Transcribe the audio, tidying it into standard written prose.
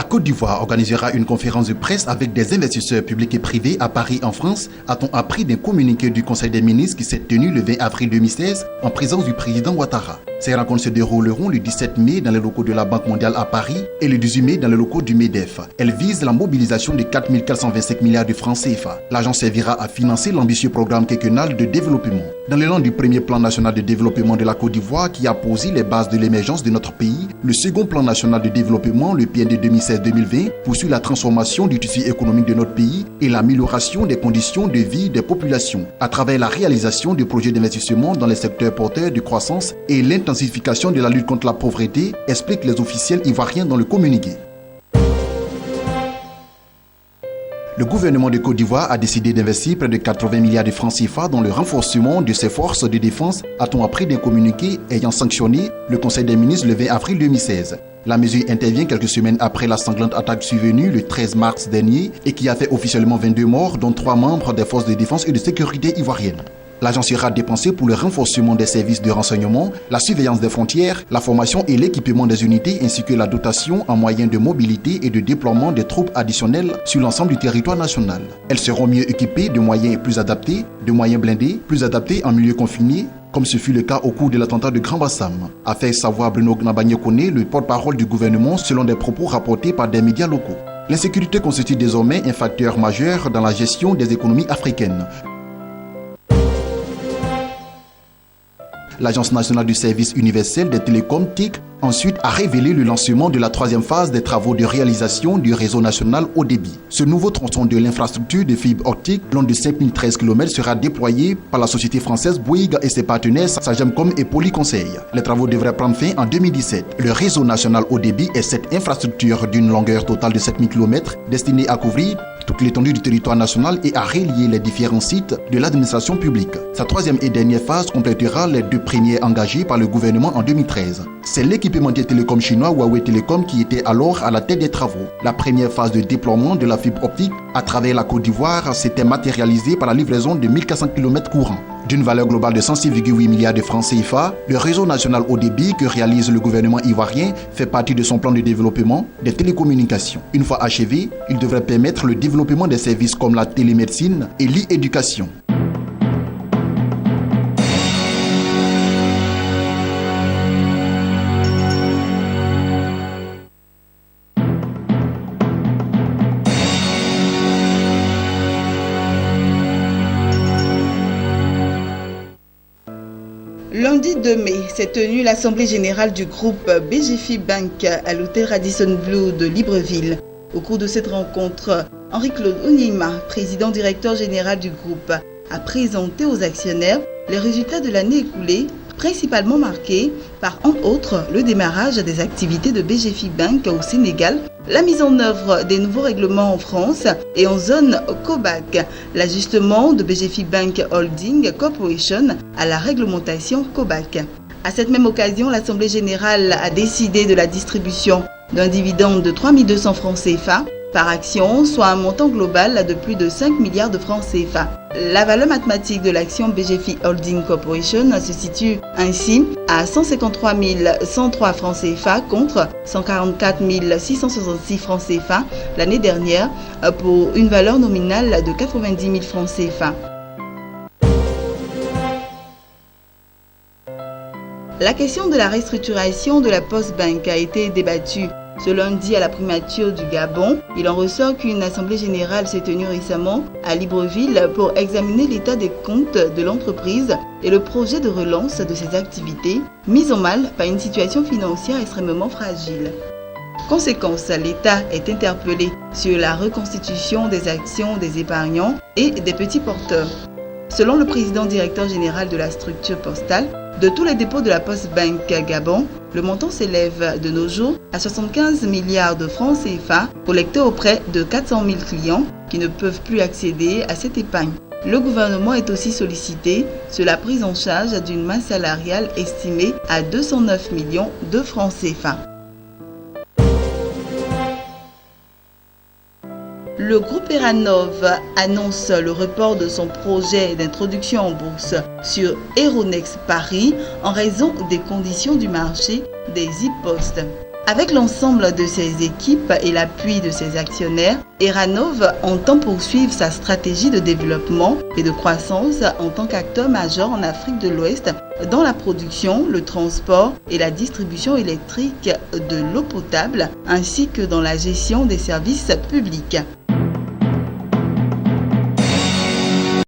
La Côte d'Ivoire organisera une conférence de presse avec des investisseurs publics et privés à Paris en France, a-t-on appris d'un communiqué du Conseil des ministres qui s'est tenu le 20 avril 2016 en présence du président Ouattara. Ces rencontres se dérouleront le 17 mai dans les locaux de la Banque mondiale à Paris et le 18 mai dans les locaux du MEDEF. Elles visent la mobilisation de 4 425 milliards de francs CFA. L'argent servira à financer l'ambitieux programme quinquennal de développement. Dans l'élan du premier plan national de développement de la Côte d'Ivoire qui a posé les bases de l'émergence de notre pays, le second plan national de développement, le PND 2016-2020, poursuit la transformation du tissu économique de notre pays et l'amélioration des conditions de vie des populations à travers la réalisation de projets d'investissement dans les secteurs porteurs de croissance et l'intensification de la lutte contre la pauvreté, expliquent les officiels ivoiriens dans le communiqué. Le gouvernement de Côte d'Ivoire a décidé d'investir près de 80 milliards de francs CFA dans le renforcement de ses forces de défense, a-t-on appris d'un communiqué ayant sanctionné le Conseil des ministres le 20 avril 2016. La mesure intervient quelques semaines après la sanglante attaque survenue le 13 mars dernier et qui a fait officiellement 22 morts, dont 3 membres des forces de défense et de sécurité ivoiriennes. L'argent sera dépensé pour le renforcement des services de renseignement, la surveillance des frontières, la formation et l'équipement des unités ainsi que la dotation en moyens de mobilité et de déploiement des troupes additionnelles sur l'ensemble du territoire national. Elles seront mieux équipées de moyens plus adaptés, de moyens blindés, plus adaptés en milieu confiné, comme ce fut le cas au cours de l'attentat de Grand Bassam, a fait savoir Bruno Gnabagné-Koné, le porte-parole du gouvernement, selon des propos rapportés par des médias locaux. L'insécurité constitue désormais un facteur majeur dans la gestion des économies africaines. L'Agence nationale du service universel des télécoms TIC ensuite a révélé le lancement de la troisième phase des travaux de réalisation du réseau national haut débit. Ce nouveau tronçon de l'infrastructure de fibre optique long de 5013 km sera déployé par la société française Bouygues et ses partenaires Sagemcom et Polyconseil. Les travaux devraient prendre fin en 2017. Le réseau national haut débit est cette infrastructure d'une longueur totale de 7000 km destinée à couvrir toute l'étendue du territoire national et à relier les différents sites de l'administration publique. Sa troisième et dernière phase complétera les 2 premières engagées par le gouvernement en 2013. C'est l'équipementier télécom chinois Huawei Telecom qui était alors à la tête des travaux. La première phase de déploiement de la fibre optique à travers la Côte d'Ivoire s'était matérialisée par la livraison de 1400 km courants. D'une valeur globale de 106,8 milliards de francs CFA, le réseau national haut débit que réalise le gouvernement ivoirien fait partie de son plan de développement des télécommunications. Une fois achevé, il devrait permettre le développement des services comme la télémédecine et l'e-éducation. Lundi 2 mai s'est tenue l'Assemblée générale du groupe BGFI Bank à l'hôtel Radisson Blu de Libreville. Au cours de cette rencontre, Henri-Claude Onyema, président directeur général du groupe, a présenté aux actionnaires les résultats de l'année écoulée, principalement marqués par, entre autres, le démarrage des activités de BGFI Bank au Sénégal, la mise en œuvre des nouveaux règlements en France et en zone COBAC, l'ajustement de BGFI Bank Holding Corporation à la réglementation COBAC. À cette même occasion, l'Assemblée générale a décidé de la distribution d'un dividende de 3 200 francs CFA par action, soit un montant global de plus de 5 milliards de francs CFA. La valeur mathématique de l'action BGFI Holding Corporation se situe ainsi à 153 103 francs CFA contre 144 666 francs CFA l'année dernière pour une valeur nominale de 90 000 francs CFA. La question de la restructuration de la Postbank a été débattue ce lundi à la primature du Gabon. Il en ressort qu'une assemblée générale s'est tenue récemment à Libreville pour examiner l'état des comptes de l'entreprise et le projet de relance de ses activités, mises en mal par une situation financière extrêmement fragile. Conséquence, l'État est interpellé sur la reconstitution des actions des épargnants et des petits porteurs. Selon le président directeur général de la structure postale, de tous les dépôts de la Postbank Gabon, le montant s'élève de nos jours à 75 milliards de francs CFA collectés auprès de 400 000 clients qui ne peuvent plus accéder à cette épargne. Le gouvernement est aussi sollicité sur la prise en charge d'une masse salariale estimée à 209 millions de francs CFA. Le groupe Eranov annonce le report de son projet d'introduction en bourse sur Euronext Paris en raison des conditions du marché des e-post. Avec l'ensemble de ses équipes et l'appui de ses actionnaires, Eranov entend poursuivre sa stratégie de développement et de croissance en tant qu'acteur majeur en Afrique de l'Ouest dans la production, le transport et la distribution électrique de l'eau potable, ainsi que dans la gestion des services publics.